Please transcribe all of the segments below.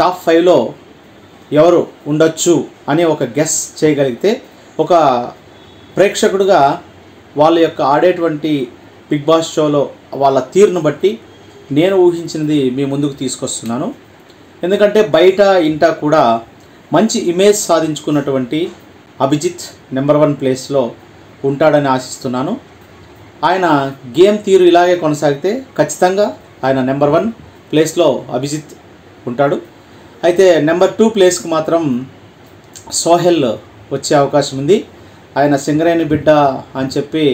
Top 5లో ఎవరు ఉండొచ్చు అని ఒక గెస్ చేయగలిగితే, ఒక ప్రేక్షకుడిగా వాళ్ళ యొక్క ఆడేటువంటి బిగ్ బాస్ షోలో వాళ్ళ తీరును బట్టి నేను ఊహించినది మీ ముందుకు తీసుకొస్తున్నాను. ఎందుకంటే బయట ఇంట కూడా మంచి ఇమేజ్ సాధించుకున్నటువంటి అభిజిత్ నెంబర్ 1 ప్లేస్లో ఉంటాడని ఆశిస్తున్నాను. ఆయన గేమ్ తీరు ఇలాగే కొనసాగితే ఖచ్చితంగా ఆయన నెంబర్ 1 ప్లేస్లో అభిజిత్ ఉంటాడు. అయితే నెంబర్ 2 ప్లేస్కి మాత్రం సోహెల్ వచ్చే అవకాశం ఉంది. ఆయన సింగరేణి బిడ్డ అని చెప్పి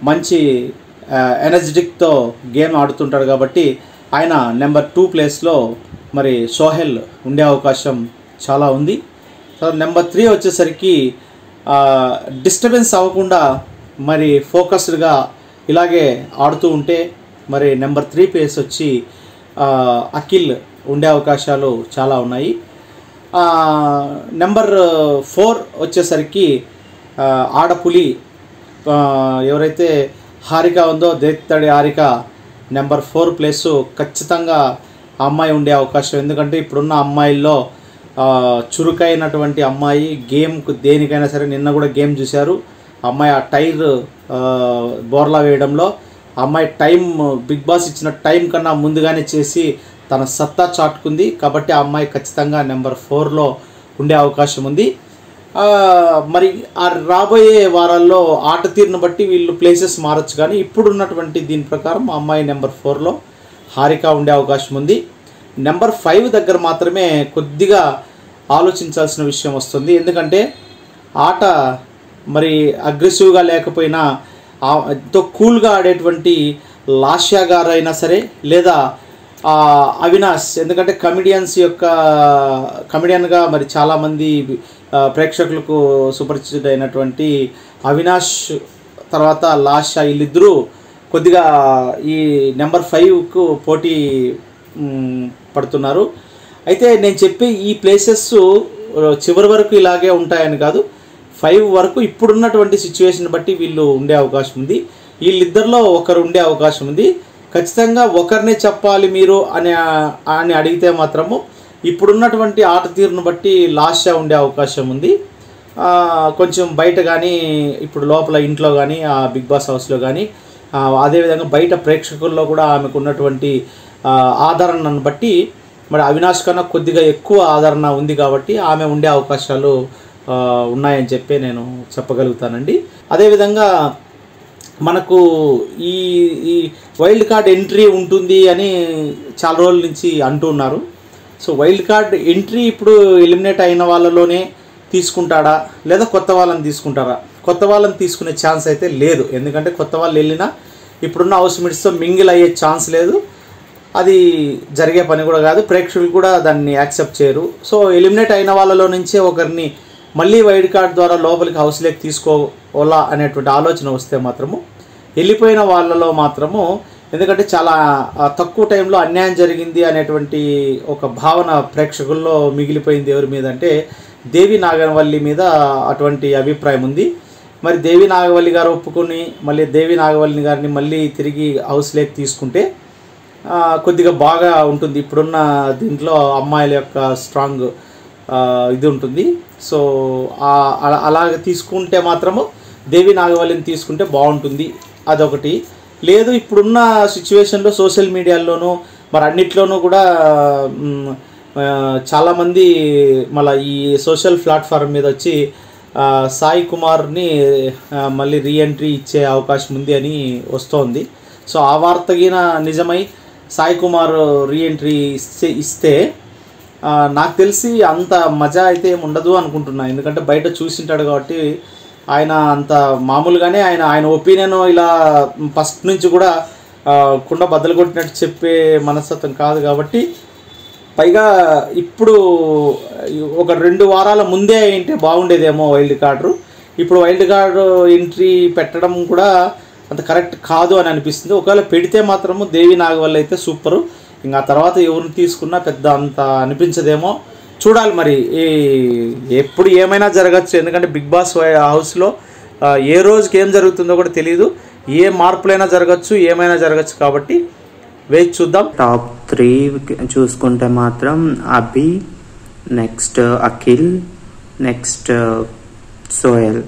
మంచి ఎనర్జెటిక్తో గేమ్ ఆడుతుంటాడు కాబట్టి ఆయన నెంబర్ 2 ప్లేస్లో మరి సోహెల్ ఉండే అవకాశం చాలా ఉంది. నెంబర్ 3 వచ్చేసరికి డిస్టర్బెన్స్ అవ్వకుండా మరి ఫోకస్డ్గా ఇలాగే ఆడుతూ ఉంటే మరి నెంబర్ 3 ప్లేస్ వచ్చి అఖిల్ ఉండే అవకాశాలు చాలా ఉన్నాయి. నెంబర్ 4 వచ్చేసరికి ఆడపులి ఎవరైతే హారిక ఉందో, దేత్తడి హారిక నెంబర్ 4 ప్లేసు ఖచ్చితంగా ఆ అమ్మాయి ఉండే అవకాశం. ఎందుకంటే ఇప్పుడున్న అమ్మాయిల్లో చురుకైనటువంటి అమ్మాయి, గేమ్కు దేనికైనా సరే, నిన్న కూడా గేమ్ చూశారు అమ్మాయి ఆ టైర్ బోర్లా వేయడంలో అమ్మాయి టైం బిగ్ బాస్ ఇచ్చిన టైం కన్నా ముందుగానే చేసి తన సత్తా చాటుకుంది. కాబట్టి ఆ అమ్మాయి ఖచ్చితంగా నెంబర్ 4లో ఉండే అవకాశం ఉంది. మరి ఆ రాబోయే వారాల్లో ఆట తీరును బట్టి వీళ్ళు ప్లేసెస్ మారచ్చు, కానీ ఇప్పుడున్నటువంటి దీని ప్రకారం ఆ అమ్మాయి నెంబర్ 4లో హారిక ఉండే అవకాశం ఉంది. నెంబర్ 5 దగ్గర మాత్రమే కొద్దిగా ఆలోచించాల్సిన విషయం వస్తుంది. ఎందుకంటే ఆట మరి అగ్రెసివ్గా లేకపోయినా ఎంతో కూల్గా ఆడేటువంటి లాస్యా గారు అయినా సరే, లేదా అవినాష్, ఎందుకంటే కమెడియన్గా మరి చాలామంది ప్రేక్షకులకు సుపరిచిత అయినటువంటి అవినాష్ తర్వాత లాస్యా, వీళ్ళిద్దరూ కొద్దిగా ఈ నెంబర్ 5కు పోటీ పడుతున్నారు. అయితే నేను చెప్పే ఈ ప్లేసెస్ చివరి వరకు ఇలాగే ఉంటాయని కాదు, 5 వరకు ఇప్పుడున్నటువంటి సిచ్యువేషన్ బట్టి వీళ్ళు ఉండే అవకాశం ఉంది. వీళ్ళిద్దరిలో ఒకరు ఉండే అవకాశం ఉంది. ఖచ్చితంగా ఒకరినే చెప్పాలి మీరు అని అడిగితే మాత్రము ఇప్పుడున్నటువంటి ఆట తీరును బట్టి లాస్యా ఉండే అవకాశం ఉంది. కొంచెం బయట కానీ, ఇప్పుడు లోపల ఇంట్లో కానీ, ఆ బిగ్ బాస్ హౌస్లో కానీ, అదేవిధంగా బయట ప్రేక్షకుల్లో కూడా ఆమెకు ఉన్నటువంటి ఆదరణను బట్టి మరి అవినాష్ కన్నా కొద్దిగా ఎక్కువ ఆదరణ ఉంది కాబట్టి ఆమె ఉండే అవకాశాలు ఉన్నాయని చెప్పి నేను చెప్పగలుగుతానండి. అదేవిధంగా మనకు ఈ వైల్డ్ కార్డ్ ఎంట్రీ ఉంటుంది అని చాలా రోజుల నుంచి అంటున్నారు. సో వైల్డ్ కార్డ్ ఎంట్రీ ఇప్పుడు ఎలిమినేట్ అయిన వాళ్ళలోనే తీసుకుంటాడా, లేదా కొత్త వాళ్ళని తీసుకుంటారా? కొత్త వాళ్ళని తీసుకునే ఛాన్స్ అయితే లేదు. ఎందుకంటే కొత్త వాళ్ళు వెళ్ళినా ఇప్పుడున్న హౌస్ మేట్స్తో మింగిల్ అయ్యే ఛాన్స్ లేదు. అది జరిగే పని కూడా కాదు, ప్రేక్షకులు కూడా దాన్ని యాక్సెప్ట్ చేయరు. సో ఎలిమినేట్ అయిన వాళ్ళలో నుంచే ఒకరిని మళ్ళీ వైల్డ్ కార్డ్ ద్వారా లోపలికి హౌస్లోకి తీసుకోవాలా అనేటువంటి ఆలోచన వస్తే మాత్రము వెళ్ళిపోయిన వాళ్ళలో మాత్రము, ఎందుకంటే చాలా తక్కువ టైంలో అన్యాయం జరిగింది అనేటువంటి ఒక భావన ప్రేక్షకుల్లో మిగిలిపోయింది. ఎవరి మీద అంటే దేవి నాగవల్లి మీద అటువంటి అభిప్రాయం ఉంది. మరి దేవి నాగవల్లి గారు ఒప్పుకొని మళ్ళీ దేవి నాగవల్లి గారిని మళ్ళీ తిరిగి హౌస్లోకి తీసుకుంటే కొద్దిగా బాగా ఉంటుంది. ఇప్పుడున్న దీంట్లో అమ్మాయిల యొక్క స్ట్రాంగ్ ఇది ఉంటుంది. సో అలాగ తీసుకుంటే మాత్రము దేవి నాగవల్లిని తీసుకుంటే బాగుంటుంది. అదొకటి. లేదు, ఇప్పుడున్న సిచ్యువేషన్లో సోషల్ మీడియాల్లోనూ మరి అన్నిట్లోనూ కూడా చాలామంది మళ్ళీ ఈ సోషల్ ప్లాట్ఫామ్ మీద వచ్చి సాయి కుమార్ని మళ్ళీ రీఎంట్రీ ఇచ్చే అవకాశం ఉంది అని వస్తోంది. సో ఆ వార్తగిన నిజమై సాయి కుమార్ రీఎంట్రీ ఇస్తే నాకు తెలిసి అంత మజా అయితే ఏమి ఉండదు అనుకుంటున్నా. ఎందుకంటే బయట చూసింటాడు కాబట్టి ఆయన అంత మామూలుగానే ఆయన ఒపీనియన్ ఇలా ఫస్ట్ నుంచి కూడా కుండ బద్దలు కొట్టినట్టు చెప్పే మనస్తత్వం కాదు కాబట్టి, పైగా ఇప్పుడు ఒక 2 వారాల ముందే అయింటే బాగుండేదేమో వైల్డ్ కార్డు. ఇప్పుడు వైల్డ్ కార్డు ఎంట్రీ పెట్టడం కూడా అంత కరెక్ట్ కాదు అని అనిపిస్తుంది. ఒకవేళ పెడితే మాత్రము దేవి నాగవల్లి అయితే సూపరు. ఇంకా తర్వాత ఎవరిని తీసుకున్నా పెద్ద అంత అనిపించదేమో, చూడాలి. మరి ఎప్పుడు ఏమైనా జరగచ్చు. ఎందుకంటే బిగ్ బాస్ హౌస్లో ఏ రోజుకి ఏం జరుగుతుందో కూడా తెలియదు. ఏ మార్పులైనా జరగచ్చు, ఏమైనా జరగచ్చు. కాబట్టి వేచి చూద్దాం. టాప్ 3 చూసుకుంటే మాత్రం అభి, నెక్స్ట్ అఖిల్, నెక్స్ట్ సోహెల్,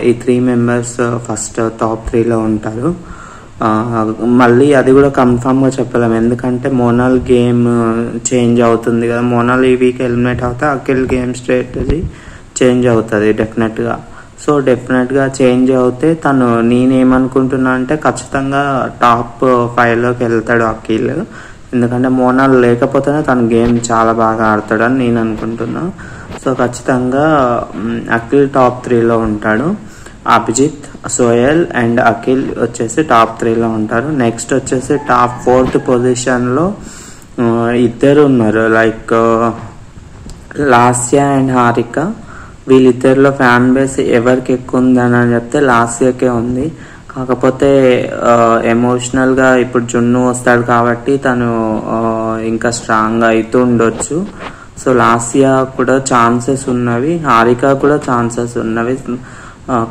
ఈ 3 మెంబర్స్ ఫస్ట్ టాప్ 3లో ఉంటారు. మళ్ళీ అది కూడా కన్ఫామ్గా చెప్పలేము, ఎందుకంటే మోనాల్ గేమ్ చేంజ్ అవుతుంది కదా. మోనాల్ ఈ వీక్ ఎలిమినేట్ అవుతే అఖిల్ గేమ్ స్ట్రాటజీ చేంజ్ అవుతుంది డెఫినెట్గా. సో డెఫినెట్గా చేంజ్ అవుతే తను, నేనేమనుకుంటున్నా అంటే ఖచ్చితంగా టాప్ 5లోకి వెళ్తాడు అఖిల్, ఎందుకంటే మోనాల్ లేకపోతేనే తన గేమ్ చాలా బాగా ఆడతాడని నేను అనుకుంటున్నా. సో ఖచ్చితంగా అఖిల్ టాప్ 3లో ఉంటాడు. అభిజిత్, సోహెల్ అండ్ అఖిల్ వచ్చేసి టాప్ 3లో ఉంటారు. నెక్స్ట్ వచ్చేసి టాప్ 4th పొజిషన్లో ఇద్దరు ఉన్నారు, లైక్ లాస్య అండ్ హారిక. వీళ్ళిద్దరిలో ఫ్యాన్ బేస్ ఎవరికి ఎక్కువ ఉందని చెప్తే లాస్యకే ఉంది. కాకపోతే ఎమోషనల్గా ఇప్పుడు జున్ను వస్తాడు కాబట్టి తను ఇంకా స్ట్రాంగ్ అవుతూ ఉండొచ్చు. సో లాస్య కూడా ఛాన్సెస్ ఉన్నవి, హారిక కూడా ఛాన్సెస్ ఉన్నవి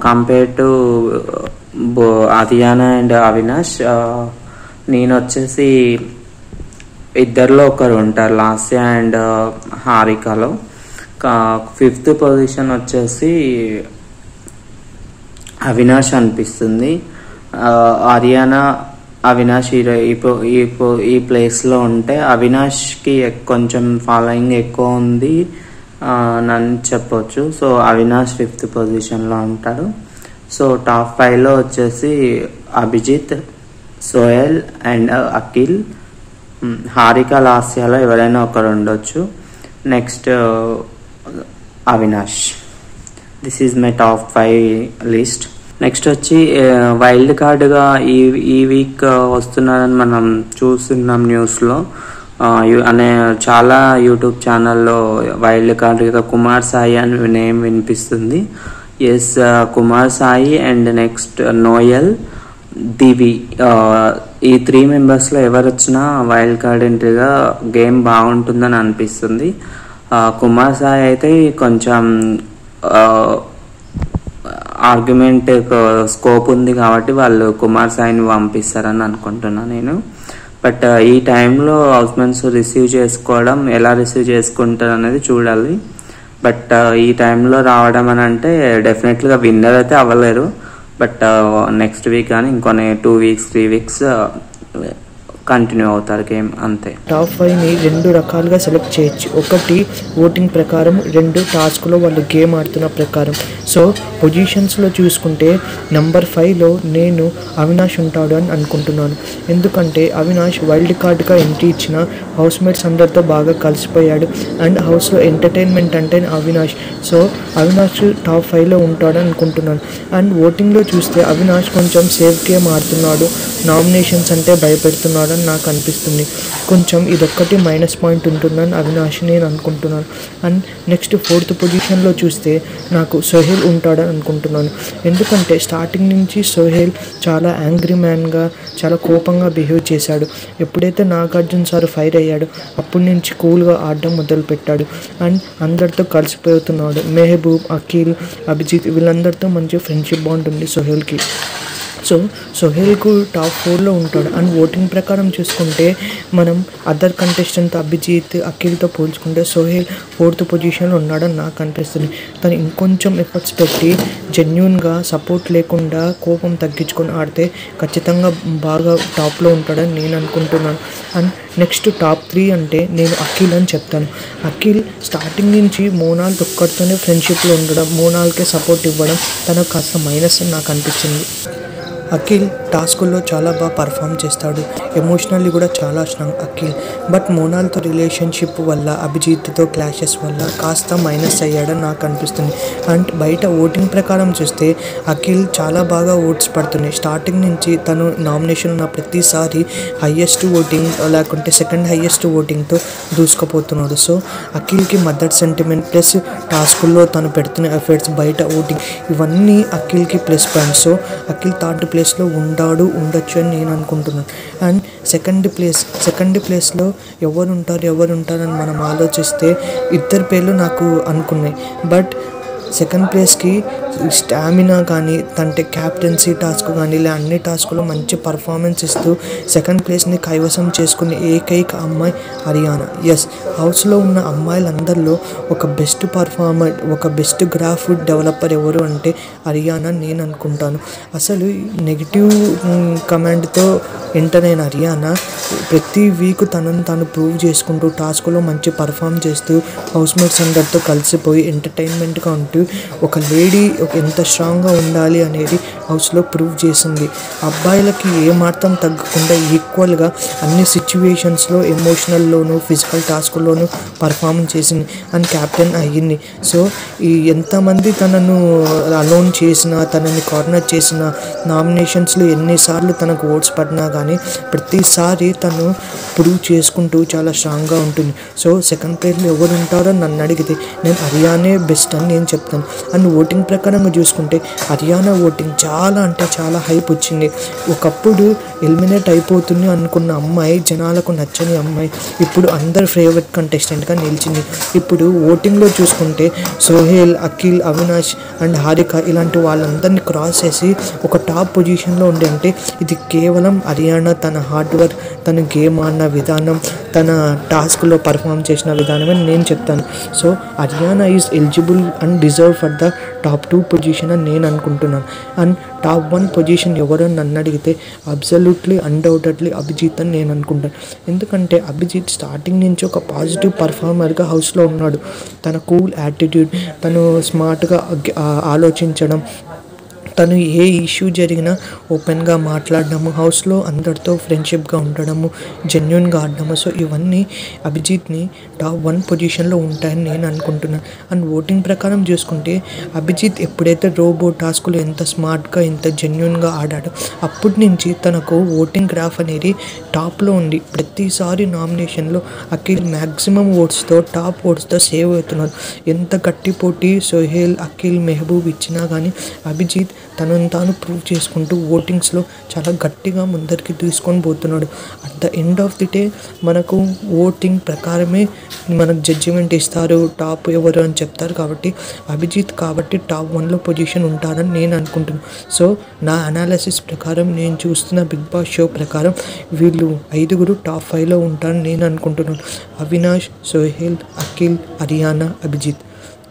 compare to Ariyana and Avinash. నేను వచ్చేసి ఇద్దరిలో ఒకరు ఉంటారు, లాస్య అండ్ హారికలో. 5th పొజిషన్ వచ్చేసి అవినాష్ అనిపిస్తుంది. ఆర్యానా, అవినాష్ ఈ ప్లేస్లో ఉంటే అవినాష్కి కొంచెం ఫాలోయింగ్ ఎక్కువ ఉంది నన్ను చెప్పొచ్చు. సో అవినాష్ 5th పొజిషన్లో ఉంటాడు. సో టాప్ 5లో వచ్చేసి అభిజిత్, సోహెల్ అండ్ అఖిల్, హారిక, లాస్యాలో ఎవరైనా ఒకరు ఉండొచ్చు. Next Avinash. This is my top 5 list. Next వచ్చి వైల్డ్ కార్డ్గా ఈ వీక్ వస్తున్నారని మనం చూస్తున్నాం న్యూస్లో. అనే చాలా యూట్యూబ్ ఛానల్లో వైల్డ్ కార్డ్గా కుమార్ సాయి అని నేమ్ వినిపిస్తుంది. Yes, Kumar Sai and next Noel, Divi, ఈ 3 మెంబర్స్లో ఎవరు వచ్చినా వైల్డ్ కార్డ్ ఎంట్రీగా గేమ్ బాగుంటుందని అనిపిస్తుంది. కుమార్ సాయి అయితే కొంచెం ఆర్గ్యుమెంట్ స్కోప్ ఉంది కాబట్టి వాళ్ళు కుమార్ సాయిని పంపిస్తారని అనుకుంటున్నాను నేను. బట్ ఈ టైంలో హౌస్మెంట్స్ రిసీవ్ చేసుకోవడం, ఎలా రిసీవ్ చేసుకుంటారు అనేది చూడాలి. బట్ ఈ టైంలో రావడం అని అంటే డెఫినెట్గా విన్నర్ అయితే అవ్వలేరు. బట్ నెక్స్ట్ వీక్ కానీ ఇంకొన్ని 2 weeks 3 weeks కంటిన్యూ అవుతారు గేమ్, అంతే. టాప్ 5ని 2 రకాలుగా సెలెక్ట్ చేయొచ్చు. ఒకటి ఓటింగ్ ప్రకారం, 2 టాస్క్లో వాళ్ళు గేమ్ ఆడుతున్న ప్రకారం. సో పొజిషన్స్లో చూసుకుంటే నెంబర్ 5లో నేను అవినాష్ ఉంటాడు అని అనుకుంటున్నాను. ఎందుకంటే అవినాష్ వైల్డ్ కార్డ్గా ఎంట్రీ ఇచ్చిన హౌస్మేట్స్ అందరితో బాగా కలిసిపోయాడు అండ్ హౌస్లో ఎంటర్టైన్మెంట్ అంటే అవినాష్. సో అవినాష్ టాప్ 5లో ఉంటాడని అనుకుంటున్నాను. అండ్ ఓటింగ్లో చూస్తే అవినాష్ కొంచెం సేఫ్ గేమ్ ఆడుతున్నాడు, నామినేషన్స్ అంటే భయపెడుతున్నాడు అని నాకు అనిపిస్తుంది. కొంచెం ఇదొక్కటి మైనస్ పాయింట్ ఉంటుందని అవినాష్ నేను అనుకుంటున్నాను. అండ్ నెక్స్ట్ 4th పొజిషన్లో చూస్తే నాకు సోహెల్ ఉంటాడని అనుకుంటున్నాను. ఎందుకంటే స్టార్టింగ్ నుంచి సోహెల్ చాలా యాంగ్రీ మ్యాన్గా, చాలా కోపంగా బిహేవ్ చేశాడు. ఎప్పుడైతే నాగార్జున సార్ ఫైర్ అయ్యాడు అప్పటి నుంచి కూల్గా ఆడడం మొదలుపెట్టాడు అండ్ అందరితో కలిసిపోతున్నాడు. మెహబూబ్, అఖిల్, అభిజిత్ వీళ్ళందరితో మంచి ఫ్రెండ్షిప్ బాండ్ ఉంది సోహెల్కి. సో సోహెల్కు టాప్ 4లో ఉంటాడు. అండ్ ఓటింగ్ ప్రకారం చూసుకుంటే మనం అదర్ కంటెస్టెంట్ అభిజిత్, అఖిల్తో పోల్చుకుంటే సోహెల్ 4th పొజిషన్లో ఉన్నాడని నాకు అనిపిస్తుంది. తను ఇంకొంచెం ఎఫర్ట్స్ పెట్టి జెన్యూన్గా, సపోర్ట్ లేకుండా కోపం తగ్గించుకొని ఆడితే ఖచ్చితంగా బాగా టాప్లో ఉంటాడని నేను అనుకుంటున్నాను. అండ్ నెక్స్ట్ టాప్ 3 అంటే నేను అఖిల్ అని చెప్తాను. అఖిల్ స్టార్టింగ్ నుంచి మోనాల్ ఒక్కడితోనే ఫ్రెండ్షిప్లో ఉండడం, మోనాల్కే సపోర్ట్ ఇవ్వడం తనకు కాస్త మైనస్ అని నాకు అనిపించింది. అఖిల్ టాస్కుల్లో చాలా బాగా పర్ఫామ్ చేస్తాడు, ఎమోషనల్లీ కూడా చాలా స్ట్రాంగ్ అఖిల్. బట్ మోనాల్తో రిలేషన్షిప్ వల్ల, అభిజిత్తో క్లాషెస్ వల్ల కాస్త మైనస్ అయ్యాడని నాకు అనిపిస్తుంది. అండ్ బయట ఓటింగ్ ప్రకారం చూస్తే అఖిల్ చాలా బాగా ఓట్స్ పడుతున్నాయి. స్టార్టింగ్ నుంచి తను నామినేషన్ ఉన్న ప్రతిసారి హయ్యెస్ట్ ఓటింగ్ లేకుంటే సెకండ్ హయ్యెస్ట్ ఓటింగ్తో దూసుకుపోతున్నాడు. సో అఖిల్కి మదర్ సెంటిమెంట్ ప్లస్ టాస్కుల్లో తను పెడుతున్న ఎఫర్ట్స్, బయట ఓటింగ్, ఇవన్నీ అఖిల్కి plus points. So Akhil 3rd ప్లేస్లో ఉండొచ్చు అని నేను అనుకుంటున్నాను. అండ్ సెకండ్ ప్లేస్లో ఎవరు ఉంటారని మనం ఆలోచిస్తే 2 పేర్లు నాకు అనుకున్నాయి. బట్ సెకండ్ ప్లేస్కి స్టామినా కానీ అంటే క్యాప్టెన్సీ టాస్క్ కానీ ఇలా అన్ని టాస్కులు మంచి పర్ఫార్మెన్స్ ఇస్తూ సెకండ్ ప్లేస్ని కైవసం చేసుకునే ఏకైక అమ్మాయి హరియానా. ఎస్, హౌస్లో ఉన్న అమ్మాయిలందరిలో ఒక బెస్ట్ పర్ఫార్మర్, ఒక బెస్ట్ గ్రాఫ్ డెవలపర్ ఎవరు అంటే హరియానా నేను అనుకుంటాను. అసలు నెగిటివ్ కమాండ్తో ఎంటర్ అయిన హరియానా ప్రతి వీక్ తనను తాను ప్రూవ్ చేసుకుంటూ టాస్క్లో మంచి పర్ఫామ్ చేస్తూ హౌస్మేట్స్ అందరితో కలిసిపోయి ఎంటర్టైన్మెంట్గా ఉంటూ ఒక లేడీ ఎంత స్ట్రాంగ్గా ఉండాలి అనేది హౌస్లో ప్రూవ్ చేసింది. అబ్బాయిలకి ఏమాత్రం తగ్గకుండా ఈక్వల్గా అన్ని సిచ్యువేషన్స్లో ఎమోషనల్లోనూ ఫిజికల్ టాస్క్లోనూ పర్ఫామ్ చేసింది అండ్ క్యాప్టెన్ అయ్యింది. సో ఈ ఎంతమంది తనను అలోన్ చేసినా, తనని కార్నర్ చేసినా, నామినేషన్స్లో ఎన్నిసార్లు తనకు ఓట్స్ పడినా కానీ ప్రతిసారి తను ప్రూవ్ చేసుకుంటూ చాలా స్ట్రాంగ్గా ఉంటుంది. సో సెకండ్ ప్లేస్లో ఎవరు ఉంటారో నన్ను అడిగితే నేను హరియానే బెస్ట్ అని నేను చెప్తాను. అండ్ ఓటింగ్ ప్రకారంగా చూసుకుంటే హరియానా ఓటింగ్ చాలా అంటే చాలా హైప్ వచ్చింది. ఒకప్పుడు ఎలిమినేట్ అయిపోతుంది అనుకున్న అమ్మాయి, జనాలకు నచ్చని అమ్మాయి ఇప్పుడు అందరి ఫేవరెట్ కంటెస్టెంట్గా నిలిచింది. ఇప్పుడు ఓటింగ్లో చూసుకుంటే సోహెల్, అఖిల్, అవినాష్ అండ్ హారిక ఇలాంటి వాళ్ళందరినీ క్రాస్ చేసి ఒక టాప్ పొజిషన్లో ఉండే అంటే ఇది కేవలం హరియానా తన హార్డ్ వర్క్, తన గేమ్ ఆడిన విధానం, తన టాస్క్లో పర్ఫామ్ చేసిన విధానం అని నేను చెప్తాను. So Haryana is eligible and deserve for the top 2 position అని నేను అనుకుంటున్నాను. అండ్ టాప్ 1 పొజిషన్ ఎవరో నన్ను అడిగితే అబ్సల్యూట్లీ అన్డౌటెడ్లీ అభిజిత్ అని నేను అనుకుంటాను. ఎందుకంటే అభిజిత్ స్టార్టింగ్ నుంచి ఒక పాజిటివ్ పర్ఫార్మర్గా హౌస్లో ఉన్నాడు. తన కూల్ యాటిట్యూడ్, తను స్మార్ట్గా ఆలోచించడం, తను ఏ ఇష్యూ జరిగినా ఓపెన్గా మాట్లాడడము, హౌస్లో అందరితో ఫ్రెండ్షిప్గా ఉండడము, జెన్యున్గా ఆడడము. సో ఇవన్నీ అభిజిత్ని టాప్ 1 పొజిషన్లో ఉంటాయని నేను అనుకుంటున్నాను. అండ్ ఓటింగ్ ప్రకారం చూసుకుంటే అభిజిత్ ఎప్పుడైతే రోబో టాస్కులు ఎంత స్మార్ట్గా ఎంత జెన్యున్గా ఆడాడో అప్పటి నుంచి తనకు ఓటింగ్ గ్రాఫ్ అనేది టాప్లో ఉంది. ప్రతిసారి నామినేషన్లో అఖిల్ మ్యాక్సిమం ఓట్స్తో టాప్ ఓట్స్తో సేవ్ అవుతున్నాడు. ఎంత గట్టి పోటీ సోహెల్, అఖిల్, మెహబూబ్ ఇచ్చినా కానీ అభిజిత్ తనను తాను ప్రూవ్ చేసుకుంటూ ఓటింగ్స్లో చాలా గట్టిగా ముందరికి తీసుకొని పోతున్నాడు. At the end of the day మనకు ఓటింగ్ ప్రకారమే మనకు జడ్జిమెంట్ ఇస్తారు, టాప్ ఎవరు అని చెప్తారు. కాబట్టి అభిజిత్ కాబట్టి టాప్ 1లో పొజిషన్ ఉంటారని నేను అనుకుంటున్నాను. సో నా అనాలిసిస్ ప్రకారం, నేను చూస్తున్న బిగ్ బాస్ షో ప్రకారం వీళ్ళు 5 టాప్ 5లో ఉంటారని నేను అనుకుంటున్నాను. అవినాష్, సోహెల్, అఖిల్, హరియానా, అభిజిత్.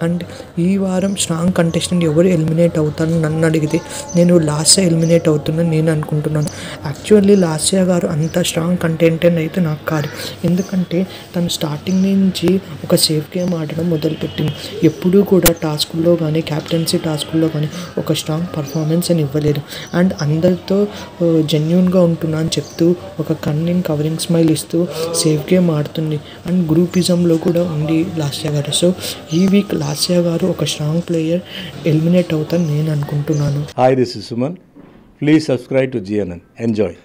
అండ్ ఈ వారం స్ట్రాంగ్ కంటెస్టెంట్ ఎవరు ఎలిమినేట్ అవుతారని నన్ను అడిగితే నేను లాస్యా ఎలిమినేట్ అవుతుందని నేను అనుకుంటున్నాను. యాక్చువల్లీ లాస్యా గారు అంత స్ట్రాంగ్ కంటెంటెంట్ అయితే నాకు కాదు. ఎందుకంటే తను స్టార్టింగ్ నుంచి ఒక సేఫ్ గేమ్ ఆడడం మొదలుపెట్టింది. ఎప్పుడూ కూడా టాస్కుల్లో కానీ క్యాప్టెన్సీ టాస్కుల్లో కానీ ఒక స్ట్రాంగ్ పర్ఫార్మెన్స్ అని ఇవ్వలేదు. అండ్ అందరితో జెన్యున్గా ఉంటున్నా అని చెప్తూ ఒక కన్నింగ్ కవరింగ్ స్మైల్ ఇస్తూ సేఫ్ గేమ్ ఆడుతుంది. అండ్ గ్రూపిజంలో కూడా ఉంది లాస్యా గారు. సో ఈ వీక్ లాస్యా గారు ఒక స్ట్రాంగ్ ప్లేయర్ ఎలిమినేట్ అవుతారని నేను అనుకుంటున్నాను. Hi, this is Suman. Please subscribe to GNN. Enjoy.